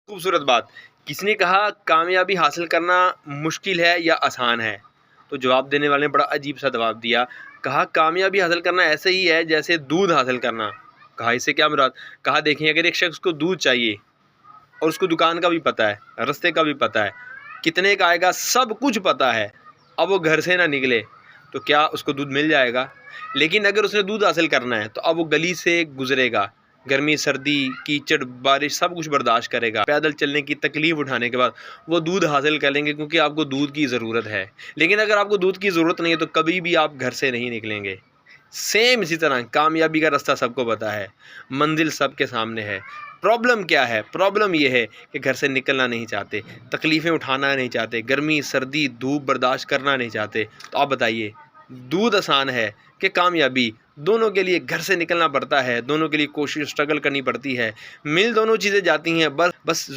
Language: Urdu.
خوبصورت بات. کسی نے کہا کامیابی حاصل کرنا مشکل ہے یا آسان ہے؟ تو جواب دینے والے نے بڑا عجیب سا جواب دیا. کہا کامیابی حاصل کرنا ایسے ہی ہے جیسے دودھ حاصل کرنا. کہا اس سے کیا مراد؟ کہا دیکھیں اگر ایک شخص کو دودھ چاہیے اور اس کو دکان کا بھی پتہ ہے, رستے کا بھی پتہ ہے, کتنے کا آئے گا سب کچھ پتہ ہے, اب وہ گھر سے نہ نکلے تو کیا اس کو دودھ مل جائے گا؟ لیکن اگر اس نے دودھ حاصل کرنا ہے تو اب وہ گلی سے گزرے گا, گرمی سردی کیچڑ بارش سب کچھ برداشت کرے گا, پیدل چلنے کی تکلیف اٹھانے کے بعد وہ دودھ حاصل کر لیں گے کیونکہ آپ کو دودھ کی ضرورت ہے. لیکن اگر آپ کو دودھ کی ضرورت نہیں ہے تو کبھی بھی آپ گھر سے نہیں نکلیں گے. سیم اسی طرح کامیابی کا رستہ سب کو پتہ ہے, منزل سب کے سامنے ہے. پرابلم کیا ہے؟ پرابلم یہ ہے کہ گھر سے نکلنا نہیں چاہتے, تکلیفیں اٹھانا نہیں چاہتے, گرمی سردی دھوپ برداشت کرنا نہیں چاہتے. تو آپ بتائیے دودھ آسان ہے کہ کامیابی؟ دونوں کے لیے گھر سے نکلنا پڑتا ہے, دونوں کے لیے کوشش اسٹرگل کرنی پڑتی ہے, مل دونوں چیزیں جاتی ہیں, بس